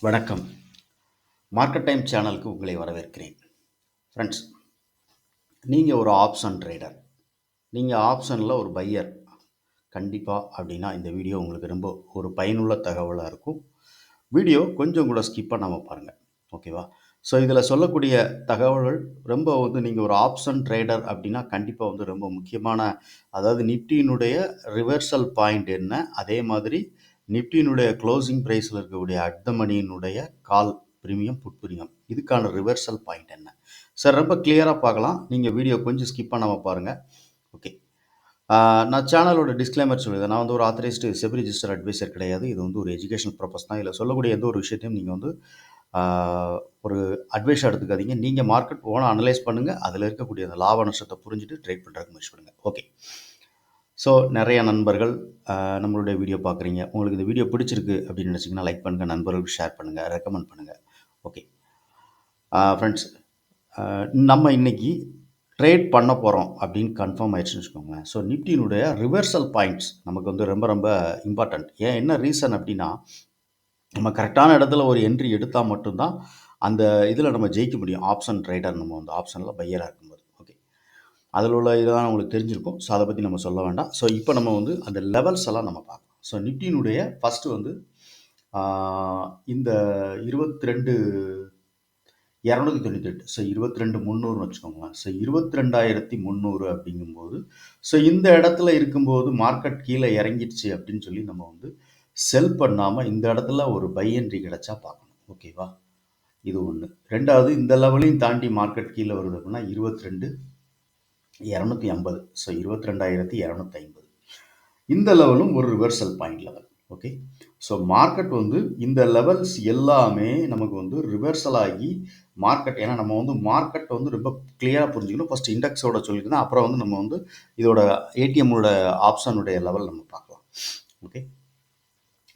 வணக்கம். Market time சேனலுக்கு உங்களை வரவேற்கிறேன். ஃப்ரெண்ட்ஸ், நீங்கள் ஒரு ஆப்ஷன் ட்ரேடர். நீங்கள் ஆப்ஷனில் ஒரு பையர் கண்டிப்பாக அப்படின்னா இந்த வீடியோ உங்களுக்கு ரொம்ப ஒரு பயனுள்ள தகவலாக இருக்கும். வீடியோ கொஞ்சம் கூட ஸ்கிப் பண்ணாமல் பாருங்கள். ஓகேவா? ஸோ இதில் சொல்லக்கூடிய தகவல்கள் ரொம்ப நீங்கள் ஒரு ஆப்ஷன் ட்ரேடர் அப்படின்னா கண்டிப்பாக ரொம்ப முக்கியமான, அதாவது நிஃப்டியினுடைய ரிவர்சல் பாயிண்ட் என்ன, அதே மாதிரி நிஃப்டியினுடைய க்ளோசிங் ப்ரைஸில் இருக்கக்கூடிய அட் த மணியினுடைய கால் ப்ரீமியம், புட் ப்ரீமியம், இதுக்கான ரிவர்சல் பாயிண்ட் என்ன சார், ரொம்ப கிளியராக பார்க்கலாம். நீங்கள் வீடியோ கொஞ்சம் ஸ்கிப் பண்ணாமல் பாருங்கள். ஓகே. நான் சேனலோட டிஸ்க்ளைமர் சொல்லிடுறேன். நான் ஒரு ஆத்தரைஸ்டு செபி ரிஜிஸ்டர் அட்வைசர் கிடையாது. இது ஒரு எஜுகேஷனல் பர்பஸ் தான். இதில் சொல்லக்கூடிய எந்த ஒரு விஷயத்தையும் நீங்கள் ஒரு அட்வைஸாக எடுத்துக்காதீங்க. நீங்கள் மார்க்கெட் ஓனாக அனலைஸ் பண்ணுங்கள். அதில் இருக்கக்கூடிய அந்த லாப நஷ்டத்தை புரிஞ்சுட்டு ட்ரேட் பண்ணுறதுக்கு முயற்சி பண்ணுங்கள். ஓகே. ஸோ நிறைய நண்பர்கள் நம்மளுடைய வீடியோ பார்க்குறீங்க. உங்களுக்கு இந்த வீடியோ பிடிச்சிருக்கு அப்படின்னு நினச்சிங்கன்னா லைக் பண்ணுங்கள், நண்பர்களுக்கு ஷேர் பண்ணுங்கள், ரெக்கமெண்ட் பண்ணுங்கள். ஓகே ஃப்ரெண்ட்ஸ், நம்ம இன்றைக்கி ட்ரேட் பண்ண போகிறோம் அப்படின்னு கன்ஃபார்ம் ஆயிடுச்சுன்னு வச்சுக்கோங்களேன். ஸோ நிஃப்டியினுடைய ரிவர்சல் பாயிண்ட்ஸ் நமக்கு ரொம்ப ரொம்ப இம்பார்ட்டண்ட். ஏன், என்ன ரீசன் அப்படின்னா, நம்ம கரெக்டான இடத்துல ஒரு என்ட்ரி எடுத்தால் மட்டும்தான் அந்த இதில் நம்ம ஜெயிக்க முடியும். ஆப்ஷன் ட்ரேடர், நம்ம ஆப்ஷனில் பையராக இருக்கும்போது. ஓகே, அதில் உள்ள இதெல்லாம் உங்களுக்கு தெரிஞ்சிருக்கும். ஸோ அதை பற்றி நம்ம சொல்ல வேண்டாம். ஸோ இப்போ நம்ம அந்த லெவல்ஸ் எல்லாம் நம்ம பார்க்கலாம். ஸோ நிஃப்டியினுடைய ஃபஸ்ட்டு இந்த 22,298, ஸோ 22,300 வச்சுக்கோங்களேன். ஸோ 22,300 அப்படிங்கும்போது, ஸோ இந்த இடத்துல இருக்கும்போது மார்க்கெட் கீழே இறங்கிடுச்சு அப்படின்னு சொல்லி நம்ம செல் பண்ணாமல் இந்த இடத்துல ஒரு பை என்ட்ரி கிடைச்சா பார்க்கணும். ஓகேவா? இது ஒன்று. ரெண்டாவது, இந்த லெவலையும் தாண்டி மார்க்கெட் கீழே வருது அப்படின்னா 22,250, ஸோ 22,250 இந்த லெவலும் ஒரு reversal point level. Okay, so market இந்த லெவல்ஸ் எல்லாமே நமக்கு ரிவர்சல் ஆகி மார்க்கெட், ஏன்னா நம்ம மார்க்கெட் ரொம்ப கிளியராக புரிஞ்சுக்கணும். ஃபஸ்ட் இண்டெக்ஸோட சொல்லியிருந்தேன், அப்புறம் நம்ம இதோட ஏடிஎம்மோட ஆப்ஷனுடைய லெவல் நம்ம பார்க்கலாம். ஓகே,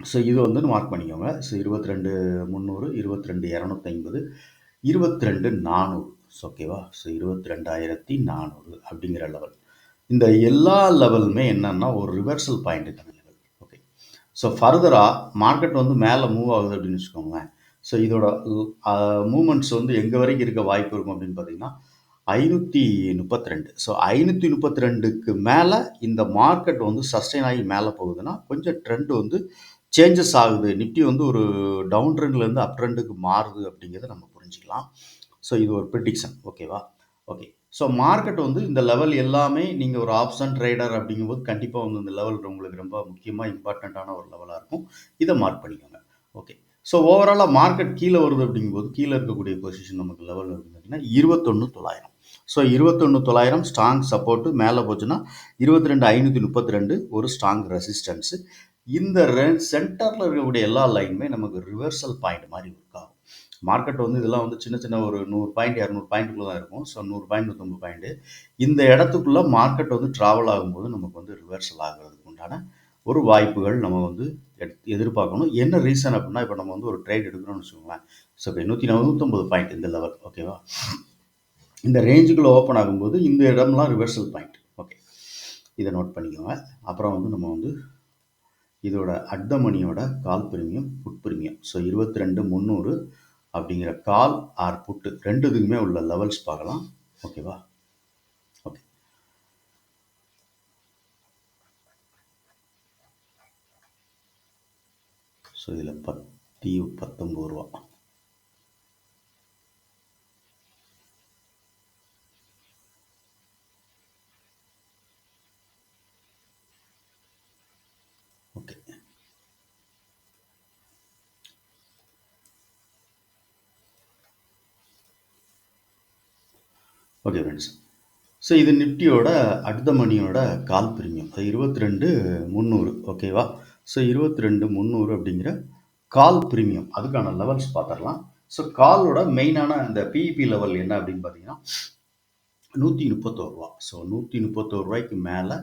ஸோ இது மார்க் பண்ணிக்கோங்க. ஸோ 22,300, 22,250, 22,400. ஓகேவா? ஸோ 22,400 அப்படிங்கிற லெவல். இந்த எல்லா லெவலுமே என்னன்னா ஒரு ரிவர்சல் பாயிண்ட்டுக்கான லெவல். ஓகே, ஸோ ஃபர்தராக மார்க்கெட் மேலே மூவ் ஆகுது அப்படின்னு வச்சுக்கோங்களேன். ஸோ இதோட மூமெண்ட்ஸ் எங்கே வரைக்கும் இருக்க வாய்ப்பு இருக்கும் அப்படின்னு பார்த்தீங்கன்னா 532. ஸோ 532க்கு மேலே இந்த மார்க்கெட் சஸ்டெயின் ஆகி மேலே போகுதுன்னா கொஞ்சம் ட்ரெண்ட் சேஞ்சஸ் ஆகுது. நிஃப்டி ஒரு டவுன் ட்ரெண்ட்லேருந்து அப் ட்ரெண்டுக்கு மாறுது அப்படிங்கிறத நம்ம புரிஞ்சுக்கலாம். ஸோ இது ஒரு ப்ரிடிக்ஷன். ஓகேவா? ஓகே, ஸோ மார்க்கெட் இந்த லெவல் எல்லாமே நீங்கள் ஒரு ஆப்ஷன் ட்ரேடர் அப்படிங்கும்போது கண்டிப்பாக இந்த லெவல் உங்களுக்கு ரொம்ப முக்கியமாக இம்பார்ட்டண்ட்டான ஒரு லெவலாக இருக்கும். இதை மார்க் பண்ணிக்கோங்க. ஓகே, ஸோ ஓவராலாக மார்க்கெட் கீழே வருது அப்படிங்கும்போது கீழே இருக்கக்கூடிய பொசிஷன் நமக்கு லெவல் பார்த்தீங்கன்னா 21,900. So 21,900 strong support. மேலே போச்சுன்னா 22,532 ஒரு ஸ்ட்ராங் ரெசிஸ்டன்ஸு. இந்த சென்டரில் இருக்கக்கூடிய எல்லா லைனுமே நமக்கு ரிவர்சல் பாயிண்ட் மாதிரி ஒர்க் ஆகும். மார்க்கெட் இதெல்லாம் சின்ன சின்ன ஒரு 100 பாயிண்ட் 200 பாயிண்ட்டுக்குள்ளே தான் இருக்கும். ஸோ 100 பாயிண்ட் 150 பாயிண்ட்டு இந்த இடத்துக்குள்ளே மார்க்கெட் ட்ராவல் ஆகும்போது நமக்கு ரிவர்சல் ஆகிறதுக்கு உண்டான ஒரு வாய்ப்புகள் நம்ம எதிர்பார்க்கணும். என்ன ரீசன் அப்படின்னா, இப்போ நம்ம ஒரு ட்ரேட் எடுக்கிறோம்னு வச்சுக்கோங்களேன். ஸோ இப்போ 199 பாயிண்ட் இந்த லெவல். ஓகேவா? இந்த ரேஞ்சுக்குள்ளே ஓப்பன் ஆகும்போது இந்த இடம்லாம் ரிவர்சல் பாயிண்ட். ஓகே, இதை நோட் பண்ணிக்கோங்க. அப்புறம் நம்ம இதோட அட் த மணியோட call premium, put premium. So 22,300 அப்படிங்கிற கால் ஆர் புட்டு ரெண்டுத்துக்குமே உள்ள லெவல்ஸ் பார்க்கலாம். ஓகேவா? ஓகே, ஸோ இதில் 19 ரூபா. ஓகே, ஓகே ஃப்ரெண்ட்ஸ், ஸோ இது நிஃப்டியோட அட் த மணியோட கால் ப்ரீமியம். அது 22,300. ஓகேவா? ஸோ 22,300 அப்படிங்கிற கால் ப்ரீமியம், அதுக்கான லெவல்ஸ் பார்த்துடலாம். ஸோ காலோட மெயினான அந்த பிஇபி லெவல் என்ன அப்படின்னு பார்த்தீங்கன்னா 131 ரூபா. ஸோ 131 ரூபாய்க்கு மேலே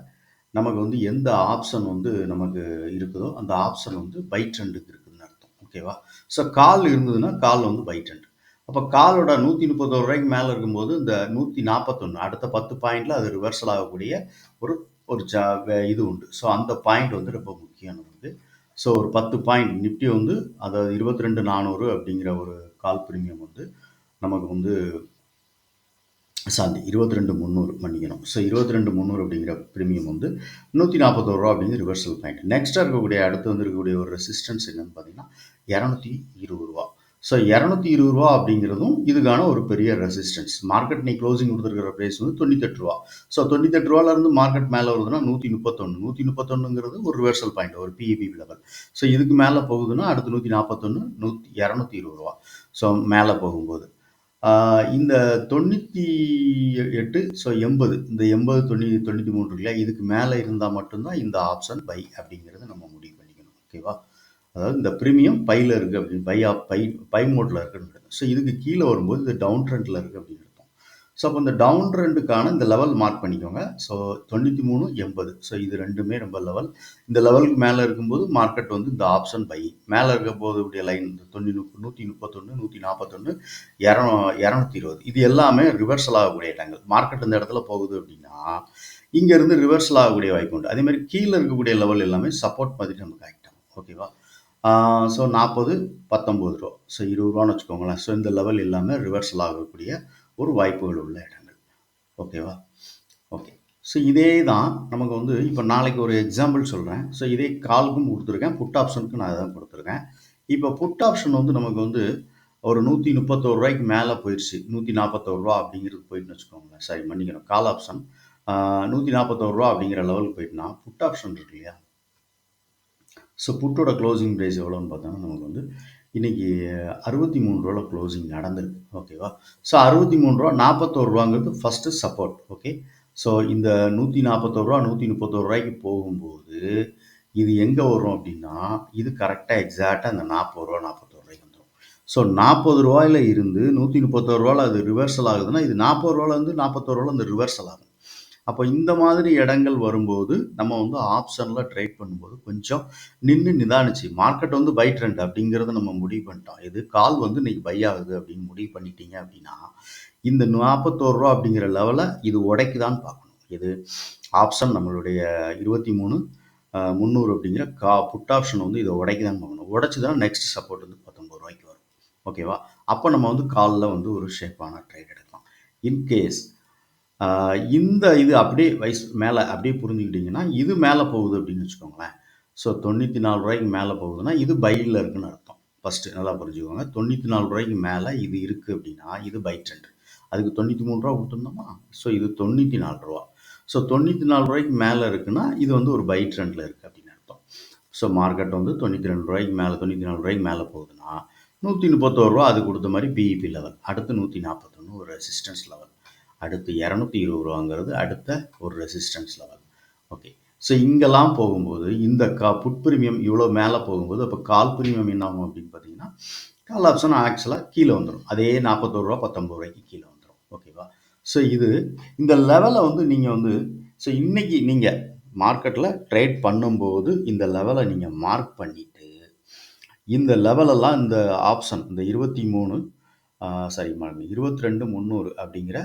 நமக்கு எந்த ஆப்ஷன் நமக்கு இருக்குதோ அந்த ஆப்ஷன் பை ட்ரெண்டுக்கு இருக்குதுன்னு அர்த்தம். ஓகேவா? ஸோ கால் இருந்ததுன்னா கால் பை ட்ரெண்ட். அப்போ காலோட 131 ரூபாய்க்கு மேலே இருக்கும்போது இந்த 141 அடுத்த 10 பாயிண்டில் அது ரிவர்சல் ஆகக்கூடிய ஒரு ஒரு இது உண்டு. ஸோ அந்த பாயிண்ட் ரொம்ப முக்கியம் நமக்கு. ஸோ ஒரு 10 பாயிண்ட் நிஃப்டி வந்து அதாவது 22,400 அப்படிங்கிற ஒரு கால் பிரீமியம் வந்து நமக்கு வந்து சாரி 22,300 மன்னிக்கணும். ஸோ 22,300 அப்படிங்கிற பிரீமியம் வந்து ரூ. 141 அப்படிங்கிற ரிவர்சல் பாயிண்ட். நெக்ஸ்ட்டாக இருக்கக்கூடிய அடுத்து வந்து இருக்கக்கூடிய ஒரு ரெசிஸ்டன்ஸ் என்னன்னு பார்த்தீங்கன்னா ரூ. 220. ஸோ ரூ. 220 அப்படிங்கிறதும் இதுக்கான ஒரு பெரிய ரெசிஸ்டன்ஸ். மார்க்கெட் இன்னைக்கு க்ளோசிங் கொடுத்துருக்கிற ப்ரைஸ் வந்து ரூ. 98. ஸோ ரூ. 98லேருந்து மார்க்கெட் மேலே வருதுன்னா 131. 131ங்கிறது ஒரு ரிவர்சல் பாயிண்ட், ஒரு பிஇபி லெவல். ஸோ இதுக்கு மேலே போகுதுன்னா அடுத்து 141, 220. ஸோ மேலே போகும்போது இந்த 98 ஸோ 80 இந்த 80, 90, 93 இருக்குல்லையா, இதுக்கு மேலே இருந்தால் மட்டும்தான் இந்த ஆப்ஷன் பை அப்படிங்கிறத நம்ம முடிவு பண்ணிக்கணும். ஓகேவா? அதாவது இந்த ப்ரீமியம் பையில் இருக்குது அப்படின்னு பை மோட்டில் இருக்குன்னு. ஸோ இதுக்கு கீழே வரும்போது இது டவுன் ட்ரெண்டில் இருக்குது அப்படின்னு அர்த்தம். ஸோ அப்போ இந்த டவுன் ட்ரெண்டுக்கான இந்த லெவல் மார்க் பண்ணிக்கோங்க. ஸோ 93, 80. ஸோ இது ரெண்டுமே ரொம்ப லெவல். இந்த லெவலுக்கு மேலே இருக்கும்போது மார்க்கெட் வந்து இந்த ஆப்ஷன் பை. மேலே இருக்க போதுடைய லைன் இந்த 131, 141, 220 இது எல்லாமே ரிவர்சல் ஆகக்கூடிய இடங்கள். மார்க்கெட் இந்த இடத்துல போகுது அப்படின்னா இங்கேருந்து ரிவர்சல் ஆகக்கூடிய வாய்ப்பு உண்டு. அதே மாதிரி கீழே இருக்கக்கூடிய லெவல் எல்லாமே சப்போர்ட் மாதிரி நமக்கு ஆகிட்டோம். ஓகேவா? ஸோ 40, 19 ரூபா. ஸோ 20 ரூபான்னு வச்சுக்கோங்களேன். ஸோ இந்த லெவல் எல்லாமே ரிவர்சல் ஆகக்கூடிய ஒரு வாய்ப்புகள் உள்ள இடங்கள். ஓகேவா? ஓகே. ஸோ இதே தான் நமக்கு வந்து இப்போ நாளைக்கு ஒரு எக்ஸாம்பிள் சொல்கிறேன். ஸோ இதே கால்க்கும் கொடுத்துருக்கேன், புட் ஆப்ஷனுக்கு நான் இதான் கொடுத்துருக்கேன். இப்போ புட் ஆப்ஷன் வந்து நமக்கு வந்து ஒரு ரூ. 131 மேலே போயிடுச்சு. ரூ. 141 அப்படிங்கிறது போயிட்டுன்னு வச்சுக்கோங்களேன். சாரி மன்னிக்கணும், கால் ஆப்ஷன் ரூ. 141 அப்படிங்கிற லெவலுக்கு போயிட்டுனா புட் ஆப்ஷன் இருக்கு இல்லையா, ஸோ புட்டோட க்ளோசிங் ப்ரைஸ் எவ்வளோன்னு பார்த்தோன்னா நமக்கு வந்து இன்றைக்கி ரூ. 63 க்ளோசிங் நடந்திருக்கு. ஓகேவா? ஸோ ரூ. 63, ரூ. 41ங்கிறது ஃபஸ்ட்டு சப்போர்ட். ஓகே. ஸோ இந்த ரூ. 141, ரூ. 131 போகும்போது இது எங்கே வரும் அப்படின்னா இது கரெக்டாக எக்ஸாக்டாக அந்த ரூ. 40, 41 வந்துடும். ஸோ ரூ. 40 இருந்து ரூ. 131 அது ரிவர்சல் ஆகுதுன்னா இது ரூ. 40லேருந்து ரூ. 41 இந்த ரிவர்சல் ஆகும். அப்போ இந்த மாதிரி இடங்கள் வரும்போது நம்ம வந்து ஆப்ஷனில் ட்ரேட் பண்ணும்போது கொஞ்சம் நின்று நிதானிச்சு மார்க்கெட் வந்து பை ட்ரெண்ட் அப்படிங்கிறத நம்ம முடிவு பண்ணிட்டோம். இது கால் வந்து இன்னைக்கு பை ஆகுது அப்படின்னு முடிவு பண்ணிட்டீங்க அப்படின்னா இந்த ரூ. 41 அப்படிங்கிற லெவலை இது உடைக்குதான்னு பார்க்கணும். இது ஆப்ஷன் நம்மளுடைய 23, 300 அப்படிங்கிற புட் ஆப்ஷன் வந்து இதை உடைக்குதான்னு பார்க்கணும். உடைச்சுதான் நெக்ஸ்ட் சப்போர்ட் வந்து ரூ. 19 வரும். ஓகேவா? அப்போ நம்ம வந்து காலில் வந்து ஒரு ஷேப்பான ட்ரேட் எடுக்கலாம். இன்கேஸ் இந்த இது அப்படியே மேலே அப்படியே புரிஞ்சுக்கிட்டிங்கன்னா இது மேலே போகுது அப்படின்னு வச்சுக்கோங்களேன். ஸோ ரூ. 94 மேலே போகுதுன்னா இது பையில் இருக்குன்னு அர்த்தம். ஃபஸ்ட்டு நல்லா புரிஞ்சுக்கோங்க. ரூ. 94 மேலே இது இருக்குது அப்படின்னா இது பை ட்ரெண்ட். அதுக்கு ரூ. 93 கொடுத்துருந்தோமா, ஸோ இது ரூ. 94. ஸோ ரூ. 94 மேலே இருக்குன்னா இது வந்து ஒரு பை ட்ரெண்டில் இருக்குது அப்படின்னு அர்த்தம். ஸோ மார்க்கெட் வந்து ரூ. 92 மேலே ரூ. 94 மேலே போகுதுன்னா ரூ. 131 அது கொடுத்த மாதிரி பிஇபி லெவல். அடுத்து 141 ஒரு ரெசிஸ்டன்ஸ் லெவல். அடுத்து ரூ. 220 அடுத்த ஒரு ரெசிஸ்டன்ஸ் லெவல். ஓகே. ஸோ இங்கெல்லாம் போகும்போது இந்த புட் ப்ரீமியம் இவ்வளோ மேலே போகும்போது அப்போ கால் ப்ரீமியம் என்ன ஆகும் அப்படின்னு பார்த்தீங்கன்னா கால் ஆப்ஷன் ஆக்சுவலாக கீழே வந்துடும். அதே ரூ. 41, ரூ. 19 கீழே வந்துடும். ஓகேவா? ஸோ இது இந்த லெவலை வந்து நீங்கள் வந்து ஸோ இன்னைக்கு நீங்கள் மார்க்கெட்டில் ட்ரேட் பண்ணும்போது இந்த லெவலை நீங்கள் மார்க் பண்ணிவிட்டு இந்த லெவலெல்லாம் இந்த ஆப்ஷன் இந்த 23 சாரி 22,300 அப்படிங்கிற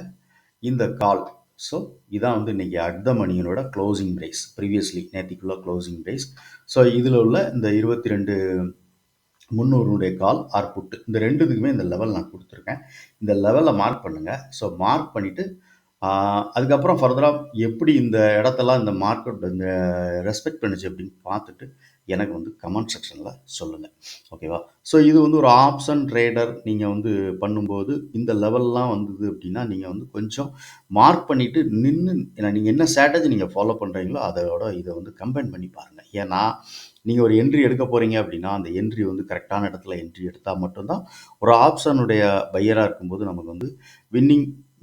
இந்த கால். ஸோ இதான் வந்து இன்றைக்கி அட் த மணியனோட க்ளோசிங் ப்ரைஸ். ப்ரீவியஸ்லி நேற்றுக்குள்ள க்ளோசிங் ப்ரைஸ். ஸோ இதில் உள்ள இந்த 22,300 கால் ஆர் புட்டு இந்த ரெண்டுத்துக்குமே இந்த லெவல் நான் கொடுத்துருக்கேன். இந்த லெவலை மார்க் பண்ணுங்கள். ஸோ மார்க் பண்ணிவிட்டு அதுக்கப்புறம் ஃபர்தராக எப்படி இந்த இடத்தெல்லாம் இந்த மார்க்கெட் இந்த ரெஸ்பெக்ட் பண்ணுச்சு அப்படின்னு பார்த்துட்டு எனக்கு வந்து கமெண்ட் செக்ஷனில் சொல்லுங்கள். ஓகேவா? ஸோ இது வந்து ஒரு ஆப்ஷன் ட்ரேடர் நீங்கள் வந்து பண்ணும்போது இந்த லெவல்லாம் வந்தது அப்படின்னா நீங்கள் வந்து கொஞ்சம் மார்க் பண்ணிவிட்டு நின்று நீங்கள் என்ன ஸ்ட்ராட்டஜி நீங்கள் ஃபாலோ பண்ணுறீங்களோ அதோட இதை வந்து கம்பைன் பண்ணி பாருங்கள். ஏன்னா நீங்கள் ஒரு என்ட்ரி எடுக்க போகிறீங்க அப்படின்னா அந்த என்ட்ரி வந்து கரெக்டான இடத்துல என்ட்ரி எடுத்தால் மட்டும்தான் ஒரு ஆப்ஷனுடைய பையராக இருக்கும்போது நமக்கு வந்து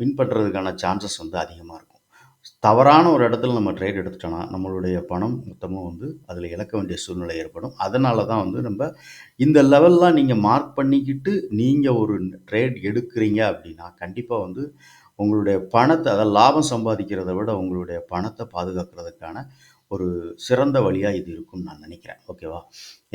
வின் பண்ணுறதுக்கான சான்சஸ் வந்து அதிகமாக இருக்கும். தவறான ஒரு இடத்துல நம்ம ட்ரேட் எடுத்துட்டோன்னா நம்மளுடைய பணம் மொத்தமும் வந்து அதில் இழக்க வேண்டிய சூழ்நிலை ஏற்படும். அதனால தான் வந்து நம்ம இந்த லெவல்லாம் நீங்கள் மார்க் பண்ணிக்கிட்டு நீங்கள் ஒரு ட்ரேட் எடுக்கிறீங்க அப்படின்னா கண்டிப்பாக வந்து உங்களுடைய பணத்தை அதாவது லாபம் சம்பாதிக்கிறத விட உங்களுடைய பணத்தை பாதுகாக்கிறதுக்கான ஒரு சிறந்த வழியாக இது இருக்கும்னு நான் நினைக்கிறேன். ஓகேவா?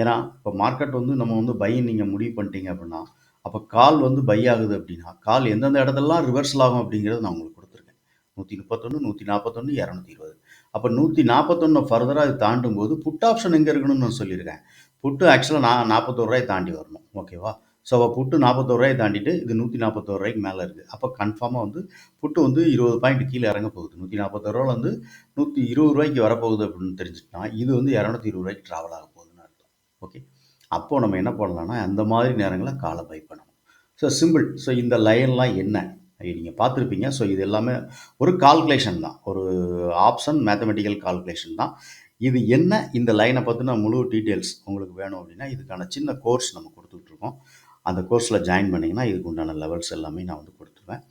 ஏன்னா இப்போ மார்க்கெட் வந்து நம்ம வந்து பை நீங்கள் முடிவு பண்ணிட்டீங்க அப்படின்னா அப்போ கால் வந்து பை ஆகுது அப்படின்னா கால் எந்தெந்த இடத்துலலாம் ரிவர்சல் ஆகும் அப்படிங்கிறது நான் உங்களுக்கு கொடுத்துருக்கேன். 131, 141, 220. அப்போ 141 ஃபர்தராக இது தாண்டும் போது புட் ஆப்ஷன் எங்கே இருக்கணும்னு நான் சொல்லியிருக்கேன். புட்டு ஆக்சுவலாக நான் ரூ. 41 தாண்டி வரணும். ஓகேவா? ஸோ அப்போ புட்டு ரூ. 41 தாண்டிட்டு இது ரூ. 141 மேலே இருக்குது. அப்போ கன்ஃபார்மாக வந்து புட்டு வந்து 20 பாயிண்ட் கீழே இறங்க போகுது. ரூ. 141 வந்து ரூ. 120 வரப்போகுது அப்படின்னு தெரிஞ்சுட்டா இது வந்து ரூ. 220 ட்ராவல் ஆக போகுதுன்னு அர்த்தம். ஓகே. அப்போது நம்ம என்ன பண்ணலாம்னா அந்த மாதிரி நேரங்களில் காலை பை பண்ணணும். So simple. ஸோ இந்த லைன்லாம் என்ன நீங்கள் பார்த்துருப்பீங்க. ஸோ இது எல்லாமே ஒரு கால்குலேஷன் தான், ஒரு ஆப்ஷன் மேத்தமெட்டிக்கல் கால்குலேஷன் தான். இது என்ன, இந்த லைனை பற்றின முழு டீட்டெயில்ஸ் உங்களுக்கு வேணும் அப்படின்னா இதுக்கான சின்ன கோர்ஸ் நம்ம கொடுத்துட்ருக்கோம். அந்த கோர்ஸில் ஜாயின் பண்ணிங்கன்னா இதுக்கு உண்டான லெவல்ஸ் எல்லாமே நான் வந்து கொடுத்துருவேன்.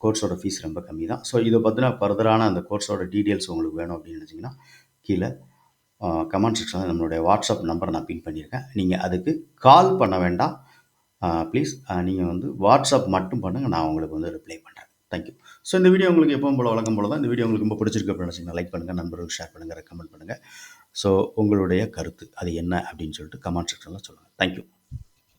கோர்ஸோட ஃபீஸ் ரொம்ப கம்மி தான். ஸோ இதை பற்றின ஃபர்தரான அந்த கோர்ஸோட டீட்டெயில்ஸ் உங்களுக்கு வேணும் அப்படின்னு நினச்சிங்கன்னா கீழே கமெண்ட் செக்ஷனில் நம்மளுடைய வாட்ஸ்அப் நம்பரை நான் பின் பண்ணியிருக்கேன். நீங்கள் அதுக்கு கால் பண்ண வேண்டாம். ப்ளீஸ் நீங்கள் வந்து வாட்ஸ்அப் மட்டும் பண்ணுங்கள், நான் உங்களுக்கு வந்து ரிப்ளை பண்ணுறேன். தேங்க்யூ. ஸோ இந்த வீடியோ உங்களுக்கு எப்பவும் போல வழக்கம் போல தான். இந்த வீடியோ உங்களுக்கு ரொம்ப பிடிச்சிருக்கு அப்படின்னு நினச்சிங்கன்னா லைக் பண்ணுங்கள், நண்பர்களுக்கு ஷேர் பண்ணுங்கள், ரெக்கமெண்ட் பண்ணுங்கள். ஸோ உங்களுடைய கருத்து அது என்ன அப்படின்னு சொல்லிட்டு கமெண்ட் செக்ஷனில் சொல்லுங்கள். தேங்க்யூ.